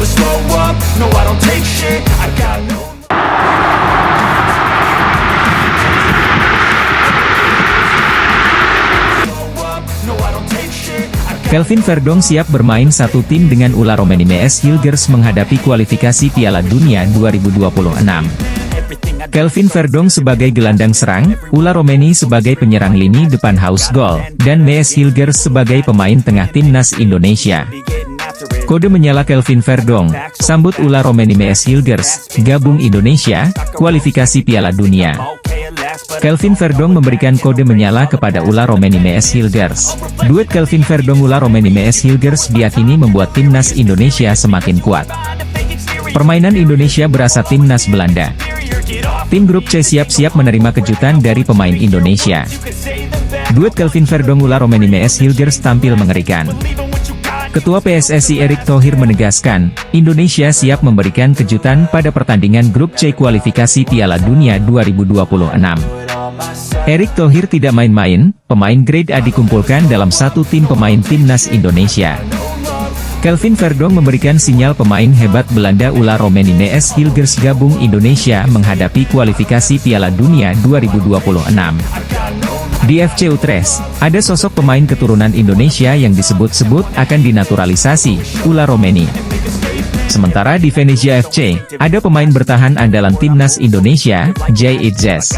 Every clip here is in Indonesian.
never slow up, no I don't take shit, I got no. Kelvin Verdong siap bermain satu tim dengan Ula Romeni MS Hilgers menghadapi kualifikasi Piala Dunia 2026. Kelvin Verdong sebagai gelandang serang, Ula Romeni sebagai penyerang lini depan house goal, dan MS Hilgers sebagai pemain tengah timnas Indonesia. Kode menyala Kelvin Verdong, sambut Ula Romeni MS Hilgers, gabung Indonesia, kualifikasi Piala Dunia. Kelvin Verdong memberikan kode menyala kepada Ula Romeni MS Hilgers. Duet Kelvin Verdong-Ula Romeni MS Hilgers diyakini membuat timnas Indonesia semakin kuat. Permainan Indonesia berasa timnas Belanda. Tim grup C siap-siap menerima kejutan dari pemain Indonesia. Duet Kelvin Verdong-Ula Romeni MS Hilgers tampil mengerikan. Ketua PSSI Erick Thohir menegaskan, Indonesia siap memberikan kejutan pada pertandingan grup C kualifikasi Piala Dunia 2026. Erick Thohir tidak main-main, pemain grade A dikumpulkan dalam satu tim pemain timnas Indonesia. Kelvin Verdong memberikan sinyal pemain hebat Belanda Ula Romeni MS Hilgers gabung Indonesia menghadapi kualifikasi Piala Dunia 2026. Di FC Utrecht, ada sosok pemain keturunan Indonesia yang disebut-sebut akan dinaturalisasi, Ula Romeni. Sementara di Venezia FC, ada pemain bertahan andalan timnas Indonesia, Jay Itzes.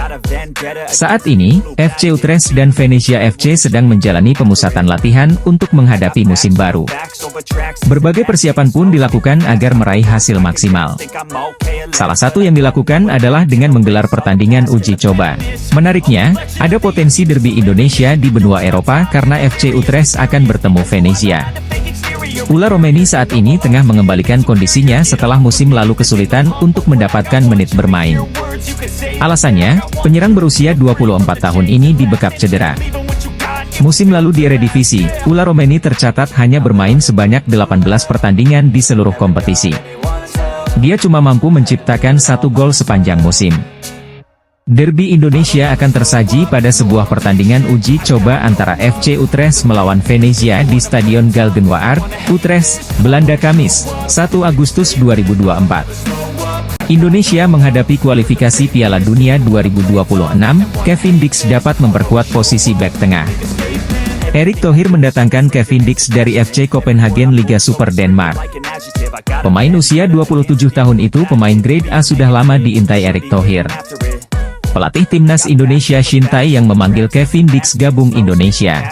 Saat ini, FC Utrecht dan Venezia FC sedang menjalani pemusatan latihan untuk menghadapi musim baru. Berbagai persiapan pun dilakukan agar meraih hasil maksimal. Salah satu yang dilakukan adalah dengan menggelar pertandingan uji coba. Menariknya, ada potensi derby Indonesia di benua Eropa karena FC Utrecht akan bertemu Venezia. Ula Romeni saat ini tengah mengembalikan kondisinya setelah musim lalu kesulitan untuk mendapatkan menit bermain. Alasannya, penyerang berusia 24 tahun ini dibekap cedera. Musim lalu di Eredivisie, Ula Romeni tercatat hanya bermain sebanyak 18 pertandingan di seluruh kompetisi. Dia cuma mampu menciptakan 1 gol sepanjang musim. Derby Indonesia akan tersaji pada sebuah pertandingan uji coba antara FC Utrecht melawan Venezia di Stadion Galgenwaard, Utrecht, Belanda Kamis, 1 Agustus 2024. Indonesia menghadapi kualifikasi Piala Dunia 2026, Kevin Dix dapat memperkuat posisi bek tengah. Erick Thohir mendatangkan Kevin Dix dari FC Copenhagen Liga Super Denmark. Pemain usia 27 tahun itu pemain grade A sudah lama diintai Erick Thohir. Pelatih timnas Indonesia Shin Tae yang memanggil Kevin Dix gabung Indonesia.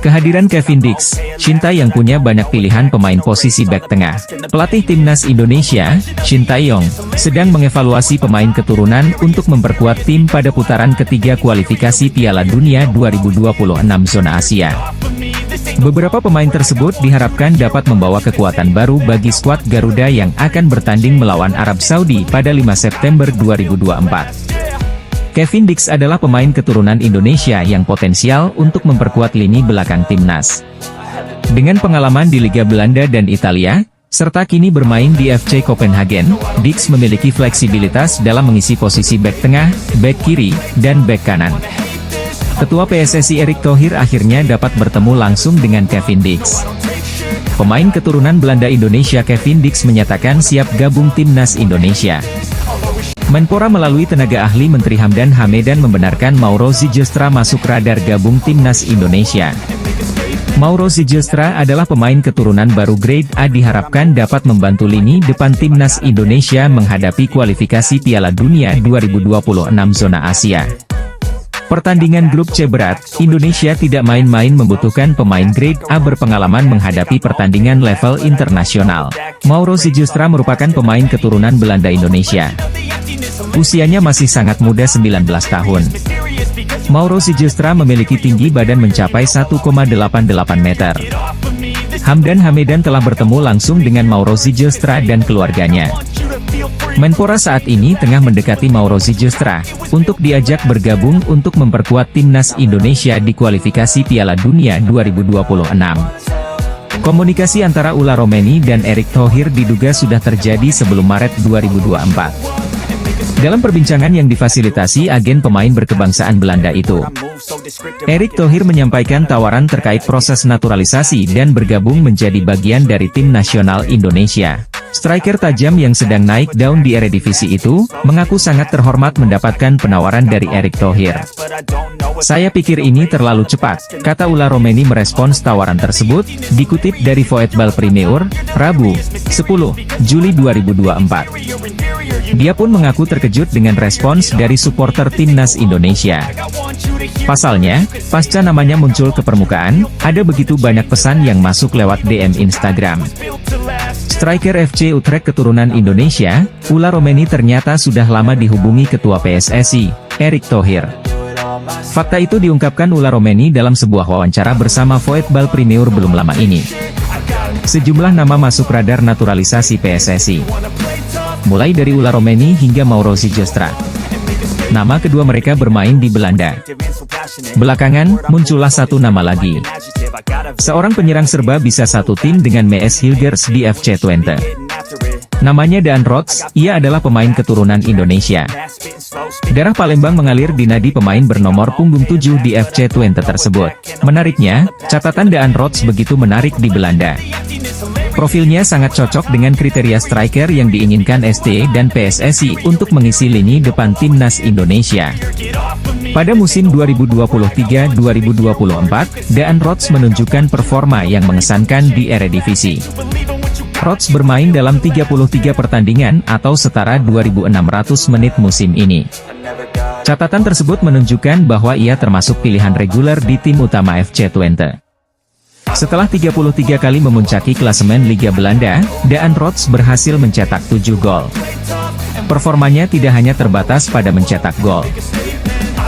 Kehadiran Kevin Dix, Shin Tae yang punya banyak pilihan pemain posisi bek tengah. Pelatih timnas Indonesia, Shin Tae-yong, sedang mengevaluasi pemain keturunan untuk memperkuat tim pada putaran ketiga kualifikasi Piala Dunia 2026 zona Asia. Beberapa pemain tersebut diharapkan dapat membawa kekuatan baru bagi skuad Garuda yang akan bertanding melawan Arab Saudi pada 5 September 2024. Kevin Dix adalah pemain keturunan Indonesia yang potensial untuk memperkuat lini belakang timnas. Dengan pengalaman di Liga Belanda dan Italia, serta kini bermain di FC Copenhagen, Dix memiliki fleksibilitas dalam mengisi posisi bek tengah, bek kiri, dan bek kanan. Ketua PSSI Erick Thohir akhirnya dapat bertemu langsung dengan Kevin Dix. Pemain keturunan Belanda Indonesia Kevin Dix menyatakan siap gabung timnas Indonesia. Menpora melalui tenaga ahli Menteri Hamdan Hamedan membenarkan Mauro Zijlstra masuk radar gabung timnas Indonesia. Mauro Zijlstra adalah pemain keturunan baru grade A diharapkan dapat membantu lini depan timnas Indonesia menghadapi kualifikasi Piala Dunia 2026 zona Asia. Pertandingan grup C berat, Indonesia tidak main-main membutuhkan pemain grade A berpengalaman menghadapi pertandingan level internasional. Mauro Zijlstra merupakan pemain keturunan Belanda Indonesia. Usianya masih sangat muda 19 tahun. Mauro Zijlstra memiliki tinggi badan mencapai 1,88 meter. Hamdan Hamedan telah bertemu langsung dengan Mauro Zijlstra dan keluarganya. Menpora saat ini tengah mendekati Mauro Zijlstra untuk diajak bergabung untuk memperkuat timnas Indonesia di kualifikasi Piala Dunia 2026. Komunikasi antara Ula Romeni dan Erick Thohir diduga sudah terjadi sebelum Maret 2024. Dalam perbincangan yang difasilitasi agen pemain berkebangsaan Belanda itu, Erick Thohir menyampaikan tawaran terkait proses naturalisasi dan bergabung menjadi bagian dari tim nasional Indonesia. Striker tajam yang sedang naik daun di Eredivisie itu, mengaku sangat terhormat mendapatkan penawaran dari Erick Thohir. "Saya pikir ini terlalu cepat," kata Ula Romeni merespons tawaran tersebut, dikutip dari Voetbal Premier, Rabu, 10 Juli 2024. Dia pun mengaku terkejut dengan respons dari supporter timnas Indonesia. Pasalnya, pasca namanya muncul ke permukaan, ada begitu banyak pesan yang masuk lewat DM Instagram. Striker FC Utrecht keturunan Indonesia, Ula Romeni ternyata sudah lama dihubungi Ketua PSSI, Erick Thohir. Fakta itu diungkapkan Ula Romeni dalam sebuah wawancara bersama Voetbal Premier belum lama ini. Sejumlah nama masuk radar naturalisasi PSSI. Mulai dari Ula Romeni hingga Mauro Sijostra. Nama kedua mereka bermain di Belanda. Belakangan, muncullah satu nama lagi. Seorang penyerang serba bisa satu tim dengan MS Hilgers di FC Twente. Namanya Daan Rots, ia adalah pemain keturunan Indonesia. Darah Palembang mengalir di nadi pemain bernomor punggung 7 di FC Twente tersebut. Menariknya, catatan Daan Rots begitu menarik di Belanda. Profilnya sangat cocok dengan kriteria striker yang diinginkan ST dan PSSI untuk mengisi lini depan timnas Indonesia. Pada musim 2023-2024, Daan Rots menunjukkan performa yang mengesankan di Eredivisie. Rots bermain dalam 33 pertandingan atau setara 2.600 menit musim ini. Catatan tersebut menunjukkan bahwa ia termasuk pilihan reguler di tim utama FC Twente. Setelah 33 kali memuncaki klasemen Liga Belanda, Daan Rots berhasil mencetak 7 gol. Performanya tidak hanya terbatas pada mencetak gol.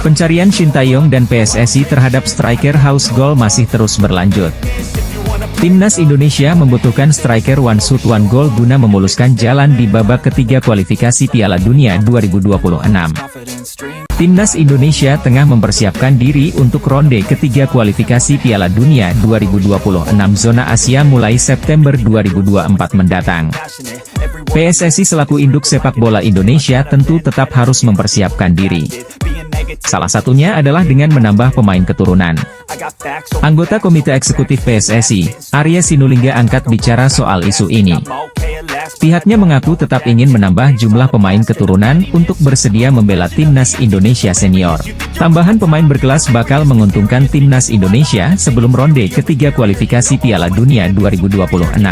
Pencarian Shin Tae-yong dan PSSI terhadap striker haus gol masih terus berlanjut. Timnas Indonesia membutuhkan striker one shoot one goal guna memuluskan jalan di babak ketiga kualifikasi Piala Dunia 2026. Timnas Indonesia tengah mempersiapkan diri untuk ronde ketiga kualifikasi Piala Dunia 2026 zona Asia mulai September 2024 mendatang. PSSI selaku induk sepak bola Indonesia tentu tetap harus mempersiapkan diri. Salah satunya adalah dengan menambah pemain keturunan. Anggota Komite Eksekutif PSSI, Arya Sinulinga angkat bicara soal isu ini. Pihaknya mengaku tetap ingin menambah jumlah pemain keturunan untuk bersedia membela timnas Indonesia senior. Tambahan pemain berkelas bakal menguntungkan timnas Indonesia sebelum ronde ketiga kualifikasi Piala Dunia 2026.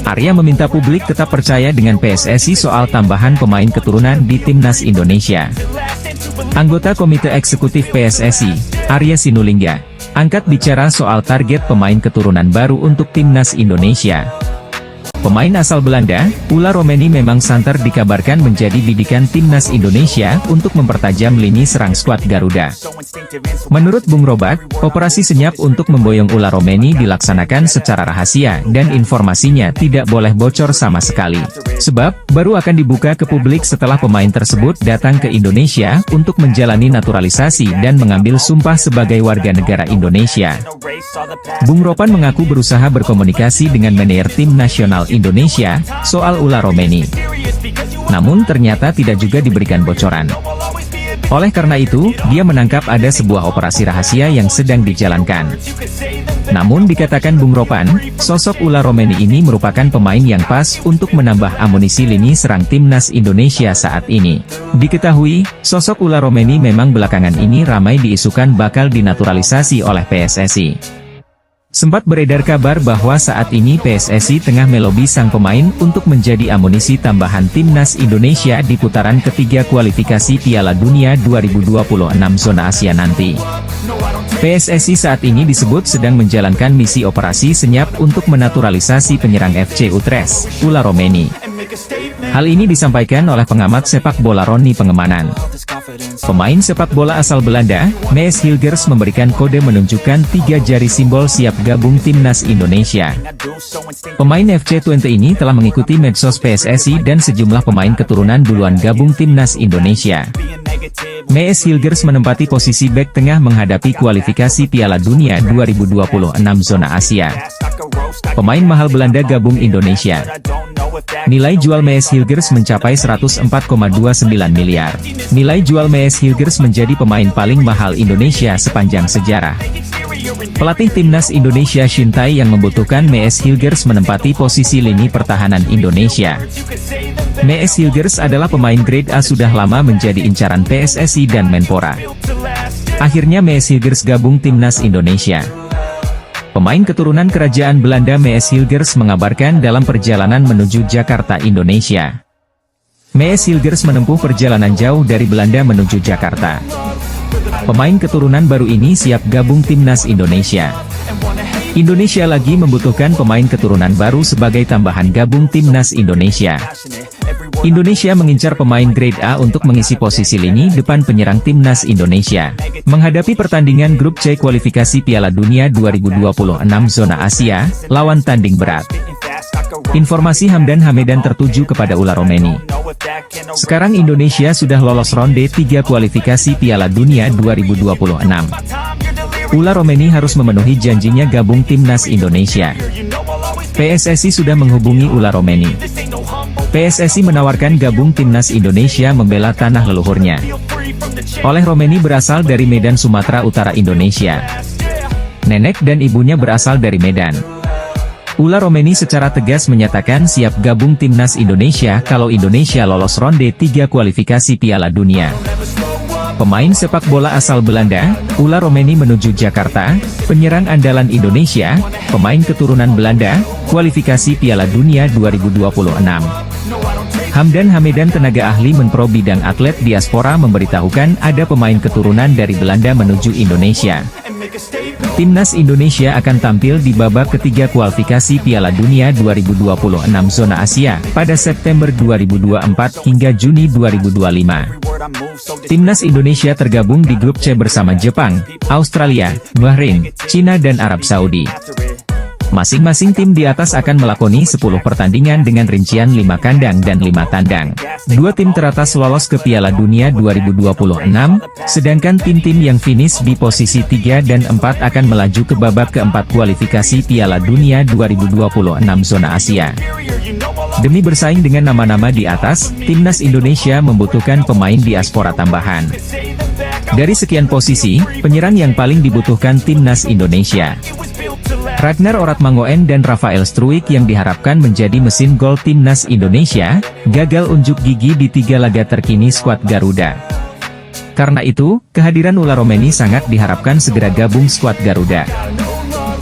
Arya meminta publik tetap percaya dengan PSSI soal tambahan pemain keturunan di timnas Indonesia. Anggota Komite Eksekutif PSSI, Arya Sinulinga, angkat bicara soal target pemain keturunan baru untuk timnas Indonesia. Pemain asal Belanda, Ula Romeni memang santer dikabarkan menjadi bidikan timnas Indonesia untuk mempertajam lini serang skuad Garuda. Menurut Bung Robert, operasi senyap untuk memboyong Ula Romeni dilaksanakan secara rahasia dan informasinya tidak boleh bocor sama sekali. Sebab, baru akan dibuka ke publik setelah pemain tersebut datang ke Indonesia untuk menjalani naturalisasi dan mengambil sumpah sebagai warga negara Indonesia. Bung Ropan mengaku berusaha berkomunikasi dengan manajer tim nasional Indonesia soal Ula Romeni. Namun ternyata tidak juga diberikan bocoran. Oleh karena itu, dia menangkap ada sebuah operasi rahasia yang sedang dijalankan. Namun dikatakan Bung Ropan, sosok Ula Romeni ini merupakan pemain yang pas untuk menambah amunisi lini serang timnas Indonesia saat ini. Diketahui, sosok Ula Romeni memang belakangan ini ramai diisukan bakal dinaturalisasi oleh PSSI. Sempat beredar kabar bahwa saat ini PSSI tengah melobi sang pemain untuk menjadi amunisi tambahan timnas Indonesia di putaran ketiga kualifikasi Piala Dunia 2026 zona Asia nanti. PSSI saat ini disebut sedang menjalankan misi operasi senyap untuk menaturalisasi penyerang FC Utrecht, Ula Romeni. Hal ini disampaikan oleh pengamat sepak bola Roni Pengemanan. Pemain sepak bola asal Belanda, MS Hilgers memberikan kode menunjukkan 3 jari simbol siap gabung timnas Indonesia. Pemain FC Twente ini telah mengikuti medsos PSSI dan sejumlah pemain keturunan duluan gabung timnas Indonesia. MS Hilgers menempati posisi bek tengah menghadapi kualifikasi Piala Dunia 2026 zona Asia. Pemain mahal Belanda gabung Indonesia. Nilai jual MS Hilgers mencapai 104,29 miliar. Nilai jual MS Hilgers menjadi pemain paling mahal Indonesia sepanjang sejarah. Pelatih timnas Indonesia Shin Tae yang membutuhkan Mees Hilgers menempati posisi lini pertahanan Indonesia. Mees Hilgers adalah pemain grade A sudah lama menjadi incaran PSSI dan Menpora. Akhirnya Mees Hilgers gabung timnas Indonesia. Pemain keturunan kerajaan Belanda Mees Hilgers mengabarkan dalam perjalanan menuju Jakarta, Indonesia. Mees Hilgers menempuh perjalanan jauh dari Belanda menuju Jakarta. Pemain keturunan baru ini siap gabung timnas Indonesia. Indonesia lagi membutuhkan pemain keturunan baru sebagai tambahan gabung timnas Indonesia. Indonesia mengincar pemain grade A untuk mengisi posisi lini depan penyerang timnas Indonesia. Menghadapi pertandingan grup C kualifikasi Piala Dunia 2026 zona Asia, lawan tanding berat. Informasi Hamdan Hamedan tertuju kepada Ula Romeni. Sekarang Indonesia sudah lolos ronde 3 kualifikasi Piala Dunia 2026. Ula Romeni harus memenuhi janjinya gabung timnas Indonesia. PSSI sudah menghubungi Ula Romeni. PSSI menawarkan gabung timnas Indonesia membela tanah leluhurnya. Oleh Romeni berasal dari Medan, Sumatera Utara, Indonesia. Nenek dan ibunya berasal dari Medan. Ula Romeni secara tegas menyatakan siap gabung timnas Indonesia kalau Indonesia lolos ronde 3 kualifikasi Piala Dunia. Pemain sepak bola asal Belanda, Ula Romeni menuju Jakarta, penyerang andalan Indonesia, pemain keturunan Belanda, kualifikasi Piala Dunia 2026. Hamdan Hamedan, tenaga ahli Menpro bidang atlet diaspora, memberitahukan ada pemain keturunan dari Belanda menuju Indonesia. Timnas Indonesia akan tampil di babak ketiga kualifikasi Piala Dunia 2026 zona Asia, pada September 2024 hingga Juni 2025. Timnas Indonesia tergabung di grup C bersama Jepang, Australia, Bahrain, Cina dan Arab Saudi. Masing-masing tim di atas akan melakoni 10 pertandingan dengan rincian 5 kandang dan 5 tandang. 2 tim teratas lolos ke Piala Dunia 2026, sedangkan tim-tim yang finish di posisi 3 dan 4 akan melaju ke babak keempat kualifikasi Piala Dunia 2026 zona Asia. Demi bersaing dengan nama-nama di atas, timnas Indonesia membutuhkan pemain diaspora tambahan. Dari sekian posisi, penyerang yang paling dibutuhkan timnas Indonesia, Ragnar Oratmangoen dan Rafael Struijk yang diharapkan menjadi mesin gol timnas Indonesia, gagal unjuk gigi di 3 laga terkini skuad Garuda. Karena itu, kehadiran Ula Romeni sangat diharapkan segera gabung skuad Garuda.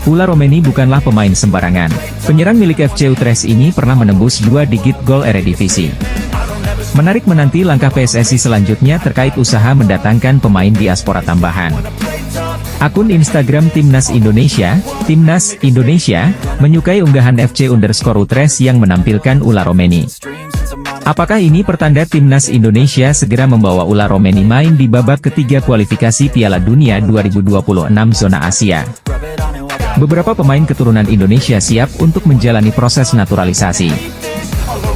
Ula Romeni bukanlah pemain sembarangan. Penyerang milik FC Utrecht ini pernah menembus 2 digit gol Eredivisie. Menarik menanti langkah PSSI selanjutnya terkait usaha mendatangkan pemain diaspora tambahan. Akun Instagram Timnas Indonesia, Timnas Indonesia, menyukai unggahan FC_Utrecht yang menampilkan Ula Romeni. Apakah ini pertanda Timnas Indonesia segera membawa Ula Romeni main di babak ketiga kualifikasi Piala Dunia 2026 zona Asia? Beberapa pemain keturunan Indonesia siap untuk menjalani proses naturalisasi.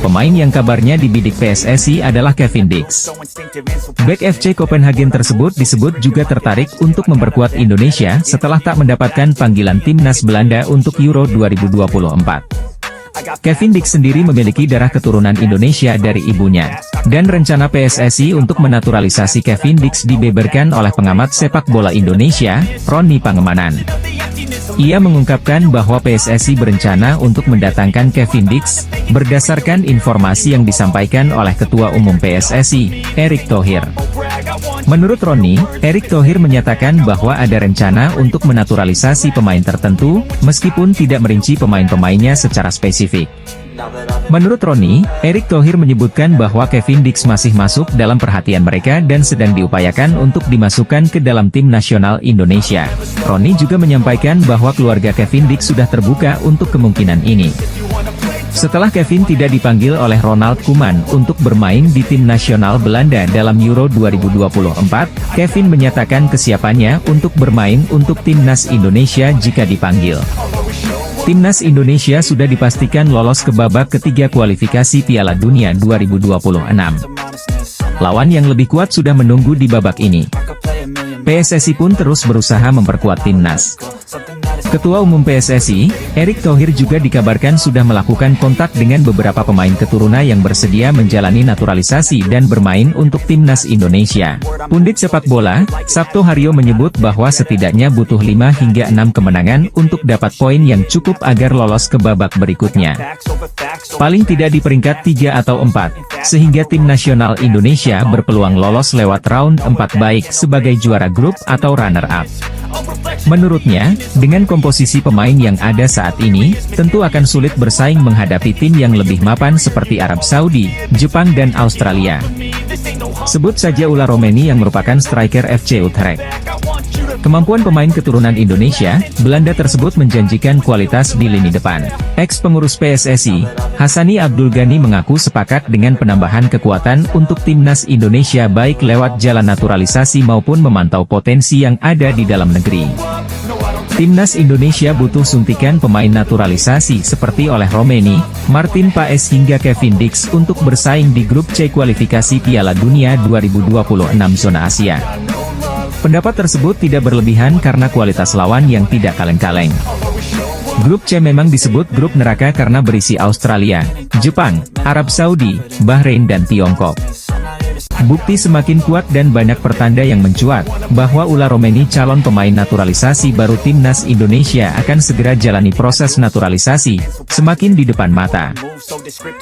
Pemain yang kabarnya dibidik PSSI adalah Kevin Dix. Bek FC Copenhagen tersebut disebut juga tertarik untuk memperkuat Indonesia setelah tak mendapatkan panggilan timnas Belanda untuk Euro 2024. Kevin Dix sendiri memiliki darah keturunan Indonesia dari ibunya, dan rencana PSSI untuk menaturalisasi Kevin Dix dibeberkan oleh pengamat sepak bola Indonesia, Roni Pangemanan. Ia mengungkapkan bahwa PSSI berencana untuk mendatangkan Kevin Dix, berdasarkan informasi yang disampaikan oleh Ketua Umum PSSI, Erick Thohir. Menurut Roni, Erick Thohir menyatakan bahwa ada rencana untuk menaturalisasi pemain tertentu, meskipun tidak merinci pemain-pemainnya secara spesifik. Menurut Roni, Erick Thohir menyebutkan bahwa Kevin Dix masih masuk dalam perhatian mereka dan sedang diupayakan untuk dimasukkan ke dalam tim nasional Indonesia. Roni juga menyampaikan bahwa keluarga Kevin Dix sudah terbuka untuk kemungkinan ini. Setelah Kevin tidak dipanggil oleh Ronald Koeman untuk bermain di tim nasional Belanda dalam Euro 2024, Kevin menyatakan kesiapannya untuk bermain untuk timnas Indonesia jika dipanggil. Timnas Indonesia sudah dipastikan lolos ke babak ketiga kualifikasi Piala Dunia 2026. Lawan yang lebih kuat sudah menunggu di babak ini. PSSI pun terus berusaha memperkuat timnas. Ketua Umum PSSI, Erick Thohir juga dikabarkan sudah melakukan kontak dengan beberapa pemain keturunan yang bersedia menjalani naturalisasi dan bermain untuk timnas Indonesia. Pundit sepak bola, Sabto Haryo menyebut bahwa setidaknya butuh 5 hingga 6 kemenangan untuk dapat poin yang cukup agar lolos ke babak berikutnya. Paling tidak di peringkat 3 atau 4, sehingga tim nasional Indonesia berpeluang lolos lewat round 4 baik sebagai juara grup atau runner-up. Menurutnya, dengan komposisi pemain yang ada saat ini, tentu akan sulit bersaing menghadapi tim yang lebih mapan seperti Arab Saudi, Jepang dan Australia. Sebut saja Ula Romeni yang merupakan striker FC Utrecht. Kemampuan pemain keturunan Indonesia, Belanda tersebut menjanjikan kualitas di lini depan. Ex-pengurus PSSI, Hassani Abdul Ghani mengaku sepakat dengan penambahan kekuatan untuk timnas Indonesia baik lewat jalan naturalisasi maupun memantau potensi yang ada di dalam negeri. Timnas Indonesia butuh suntikan pemain naturalisasi seperti oleh Romeni, Martin Paes hingga Kevin Dix untuk bersaing di grup C kualifikasi Piala Dunia 2026 zona Asia. Pendapat tersebut tidak berlebihan karena kualitas lawan yang tidak kaleng-kaleng. Grup C memang disebut grup neraka karena berisi Australia, Jepang, Arab Saudi, Bahrain dan Tiongkok. Bukti semakin kuat dan banyak pertanda yang mencuat, bahwa Ula Romeni calon pemain naturalisasi baru timnas Indonesia akan segera jalani proses naturalisasi, semakin di depan mata.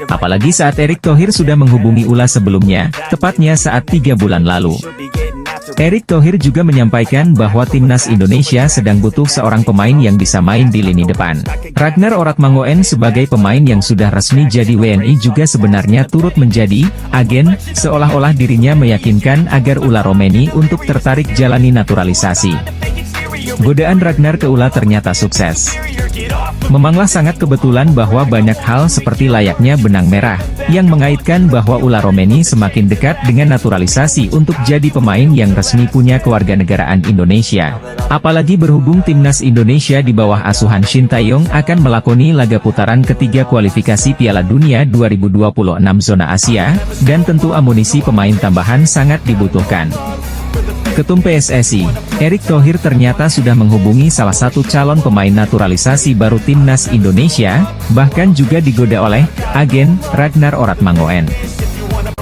Apalagi saat Erick Thohir sudah menghubungi Ula sebelumnya, tepatnya saat 3 bulan lalu. Erick Thohir juga menyampaikan bahwa timnas Indonesia sedang butuh seorang pemain yang bisa main di lini depan. Ragnar Oratmangoen sebagai pemain yang sudah resmi jadi WNI juga sebenarnya turut menjadi agen, seolah-olah dirinya meyakinkan agar Ula Romeni untuk tertarik jalani naturalisasi. Godaan Ragnar ke Ula ternyata sukses. Memanglah sangat kebetulan bahwa banyak hal seperti layaknya benang merah, yang mengaitkan bahwa Ula Romeni semakin dekat dengan naturalisasi untuk jadi pemain yang resmi punya kewarganegaraan Indonesia. Apalagi berhubung timnas Indonesia di bawah asuhan Shin Tae-yong akan melakoni laga putaran ketiga kualifikasi Piala Dunia 2026 zona Asia, dan tentu amunisi pemain tambahan sangat dibutuhkan. Ketum PSSI, Erick Thohir ternyata sudah menghubungi salah satu calon pemain naturalisasi baru timnas Indonesia, bahkan juga digoda oleh agen Ragnar Oratmangoen.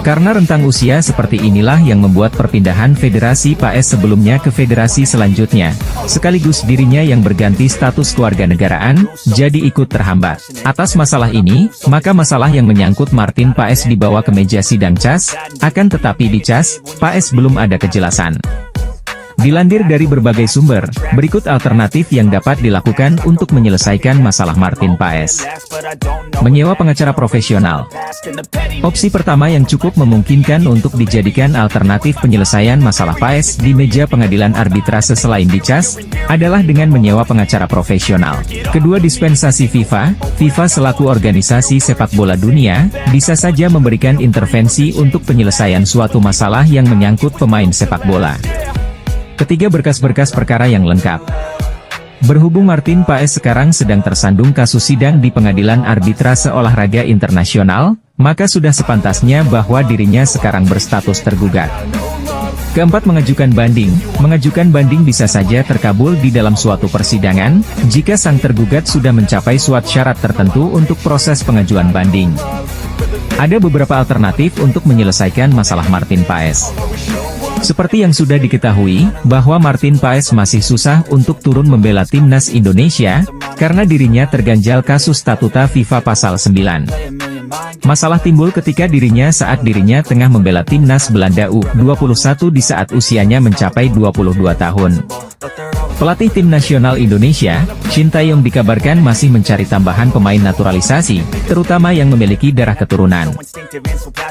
Karena rentang usia seperti inilah yang membuat perpindahan Federasi PAS sebelumnya ke federasi selanjutnya, sekaligus dirinya yang berganti status kewarganegaraan, jadi ikut terhambat. Atas masalah ini, maka masalah yang menyangkut Martin Paes dibawa ke meja sidang CAS, akan tetapi di CAS, Paes belum ada kejelasan. Dilansir dari berbagai sumber, berikut alternatif yang dapat dilakukan untuk menyelesaikan masalah Martin Paes. Menyewa pengacara profesional. Opsi pertama yang cukup memungkinkan untuk dijadikan alternatif penyelesaian masalah Paes di meja pengadilan arbitrase selain di CAS, adalah dengan menyewa pengacara profesional. Kedua, dispensasi FIFA selaku organisasi sepak bola dunia, bisa saja memberikan intervensi untuk penyelesaian suatu masalah yang menyangkut pemain sepak bola. Ketiga, berkas-berkas perkara yang lengkap. Berhubung Martin Paes sekarang sedang tersandung kasus sidang di Pengadilan Arbitrase Olahraga Internasional, maka sudah sepantasnya bahwa dirinya sekarang berstatus tergugat. Keempat, mengajukan banding. Mengajukan banding bisa saja terkabul di dalam suatu persidangan, jika sang tergugat sudah mencapai suatu syarat tertentu untuk proses pengajuan banding. Ada beberapa alternatif untuk menyelesaikan masalah Martin Paes. Seperti yang sudah diketahui, bahwa Martin Paes masih susah untuk turun membela timnas Indonesia, karena dirinya terganjal kasus statuta FIFA pasal 9. Masalah timbul ketika saat dirinya tengah membela timnas Belanda U21 di saat usianya mencapai 22 tahun. Pelatih tim nasional Indonesia, Shin Tae-yong dikabarkan masih mencari tambahan pemain naturalisasi, terutama yang memiliki darah keturunan.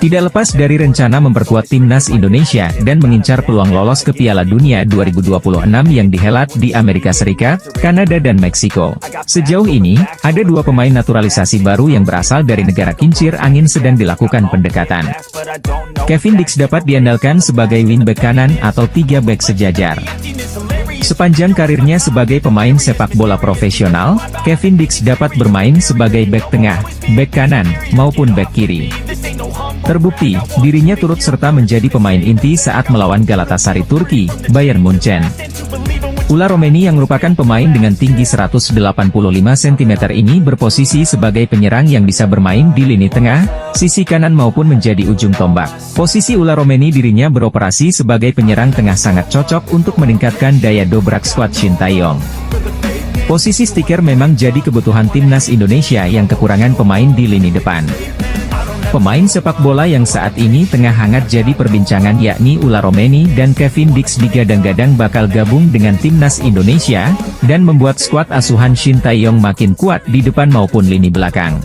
Tidak lepas dari rencana memperkuat timnas Indonesia dan mengincar peluang lolos ke Piala Dunia 2026 yang dihelat di Amerika Serikat, Kanada dan Meksiko. Sejauh ini, ada 2 pemain naturalisasi baru yang berasal dari negara kincir angin sedang dilakukan pendekatan. Kevin Dix dapat diandalkan sebagai wingback kanan atau 3 bek sejajar. Sepanjang karirnya sebagai pemain sepak bola profesional, Kevin Dix dapat bermain sebagai bek tengah, bek kanan, maupun bek kiri. Terbukti, dirinya turut serta menjadi pemain inti saat melawan Galatasaray Turki, Bayern Munchen. Ula Romeni yang merupakan pemain dengan tinggi 185 cm ini berposisi sebagai penyerang yang bisa bermain di lini tengah, sisi kanan maupun menjadi ujung tombak. Posisi Ula Romeni dirinya beroperasi sebagai penyerang tengah sangat cocok untuk meningkatkan daya dobrak skuad Shin Tae-yong. Posisi stiker memang jadi kebutuhan timnas Indonesia yang kekurangan pemain di lini depan. Pemain sepak bola yang saat ini tengah hangat jadi perbincangan yakni Ula Romeni dan Kevin Dix digadang-gadang bakal gabung dengan timnas Indonesia, dan membuat skuad asuhan Shin Tae-yong makin kuat di depan maupun lini belakang.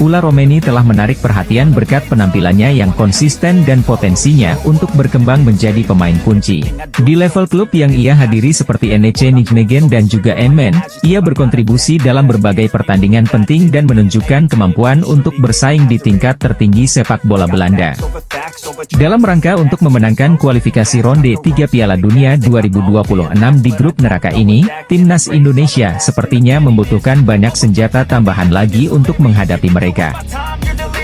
Ula Romeni telah menarik perhatian berkat penampilannya yang konsisten dan potensinya untuk berkembang menjadi pemain kunci. Di level klub yang ia hadiri seperti NEC Nijmegen dan juga Emmen, ia berkontribusi dalam berbagai pertandingan penting dan menunjukkan kemampuan untuk bersaing di tingkat tertinggi sepak bola Belanda. Dalam rangka untuk memenangkan kualifikasi ronde 3 Piala Dunia 2026 di grup neraka ini, timnas Indonesia sepertinya membutuhkan banyak senjata tambahan lagi untuk menghadapi mereka.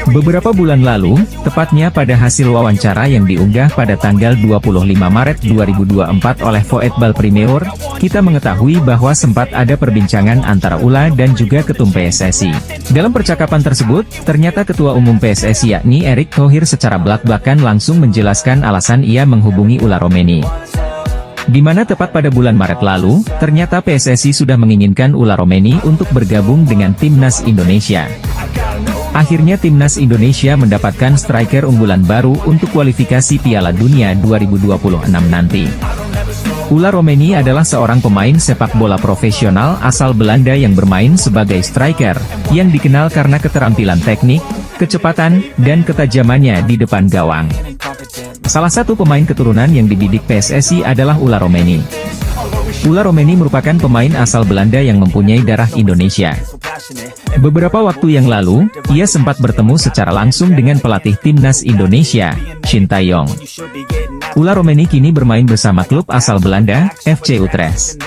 Beberapa bulan lalu, tepatnya pada hasil wawancara yang diunggah pada tanggal 25 Maret 2024 oleh Voetbal Premier, kita mengetahui bahwa sempat ada perbincangan antara Ula dan juga Ketum PSSI. Dalam percakapan tersebut, ternyata Ketua Umum PSSI yakni Erick Thohir secara belak-belakan langsung menjelaskan alasan ia menghubungi Ula Romeni. Di mana tepat pada bulan Maret lalu, ternyata PSSI sudah menginginkan Ula Romeni untuk bergabung dengan timnas Indonesia. Akhirnya timnas Indonesia mendapatkan striker unggulan baru untuk kualifikasi Piala Dunia 2026 nanti. Ula Romeni adalah seorang pemain sepak bola profesional asal Belanda yang bermain sebagai striker, yang dikenal karena keterampilan teknik, kecepatan, dan ketajamannya di depan gawang. Salah satu pemain keturunan yang dididik PSSI adalah Ula Romeni. Ula Romeni merupakan pemain asal Belanda yang mempunyai darah Indonesia. Beberapa waktu yang lalu, ia sempat bertemu secara langsung dengan pelatih timnas Indonesia, Shin Tae-yong. Ula Romeni kini bermain bersama klub asal Belanda, FC Utrecht.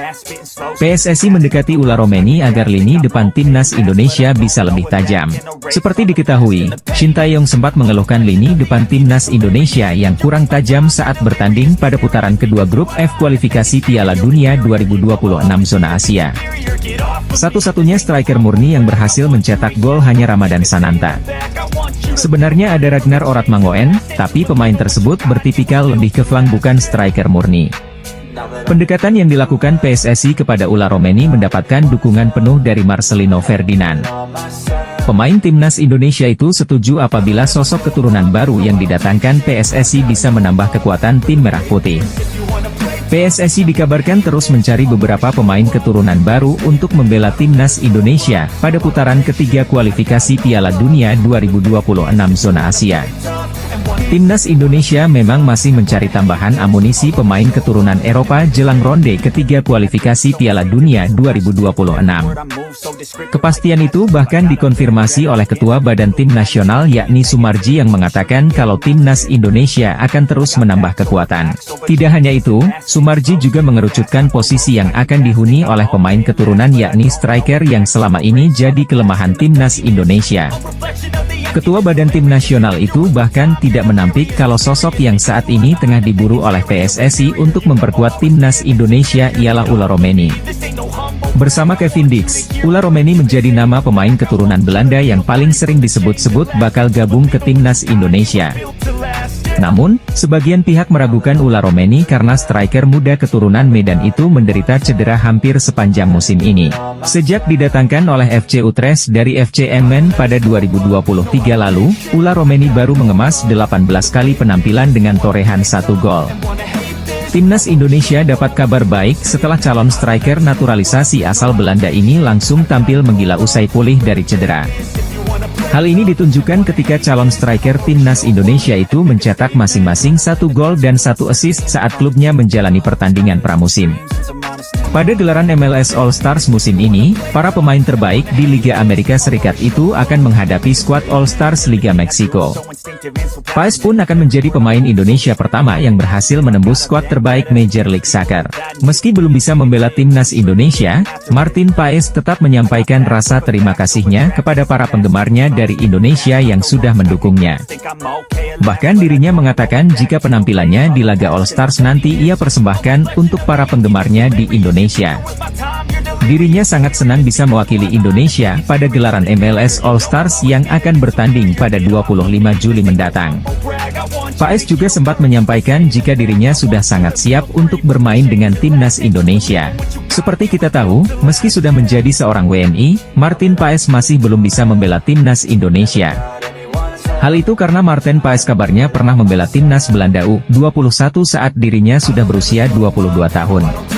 PSSI mendekati Ula Romeni agar lini depan timnas Indonesia bisa lebih tajam. Seperti diketahui, Shin Tae-yong sempat mengeluhkan lini depan timnas Indonesia yang kurang tajam saat bertanding pada putaran kedua grup F kualifikasi Piala Dunia 2026 zona Asia. Satu-satunya striker murni yang berhasil mencetak gol hanya Ramadan Sananta. Sebenarnya ada Ragnar Oratmangoen, tapi pemain tersebut bertipikal lebih ke flank bukan striker murni. Pendekatan yang dilakukan PSSI kepada Ula Romeni mendapatkan dukungan penuh dari Marcelino Ferdinand. Pemain timnas Indonesia itu setuju apabila sosok keturunan baru yang didatangkan PSSI bisa menambah kekuatan tim Merah Putih. PSSI dikabarkan terus mencari beberapa pemain keturunan baru untuk membela timnas Indonesia pada putaran ketiga kualifikasi Piala Dunia 2026 zona Asia. Timnas Indonesia memang masih mencari tambahan amunisi pemain keturunan Eropa jelang ronde ketiga kualifikasi Piala Dunia 2026. Kepastian itu bahkan dikonfirmasi oleh Ketua Badan Tim Nasional yakni Sumarji yang mengatakan kalau timnas Indonesia akan terus menambah kekuatan. Tidak hanya itu, Sumarji juga mengerucutkan posisi yang akan dihuni oleh pemain keturunan yakni striker yang selama ini jadi kelemahan timnas Indonesia. Ketua Badan Tim Nasional itu bahkan tidak menampik kalau sosok yang saat ini tengah diburu oleh PSSI untuk memperkuat timnas Indonesia ialah Ula Romeni. Bersama Kevin Dix, Ula Romeni menjadi nama pemain keturunan Belanda yang paling sering disebut-sebut bakal gabung ke timnas Indonesia. Namun, sebagian pihak meragukan Ula Romeni karena striker muda keturunan Medan itu menderita cedera hampir sepanjang musim ini. Sejak didatangkan oleh FC Utrecht dari FC Emmen pada 2023 lalu, Ula Romeni baru mengemas 18 kali penampilan dengan torehan 1 gol. Timnas Indonesia dapat kabar baik setelah calon striker naturalisasi asal Belanda ini langsung tampil menggila usai pulih dari cedera. Hal ini ditunjukkan ketika calon striker timnas Indonesia itu mencetak masing-masing 1 gol dan 1 assist saat klubnya menjalani pertandingan pramusim. Pada gelaran MLS All Stars musim ini, para pemain terbaik di Liga Amerika Serikat itu akan menghadapi skuad All Stars Liga Meksiko. Paes pun akan menjadi pemain Indonesia pertama yang berhasil menembus skuad terbaik Major League Soccer. Meski belum bisa membela timnas Indonesia, Martin Paes tetap menyampaikan rasa terima kasihnya kepada para penggemarnya dari Indonesia yang sudah mendukungnya. Bahkan dirinya mengatakan jika penampilannya di laga All Stars nanti ia persembahkan untuk para penggemarnya di Indonesia. Dirinya sangat senang bisa mewakili Indonesia pada gelaran MLS All Stars yang akan bertanding pada 25 Juli mendatang. Paes juga sempat menyampaikan jika dirinya sudah sangat siap untuk bermain dengan timnas Indonesia. Seperti kita tahu, meski sudah menjadi seorang WNI, Martin Paes masih belum bisa membela timnas Indonesia. Hal itu karena Martin Paes kabarnya pernah membela timnas Belanda U21 saat dirinya sudah berusia 22 tahun.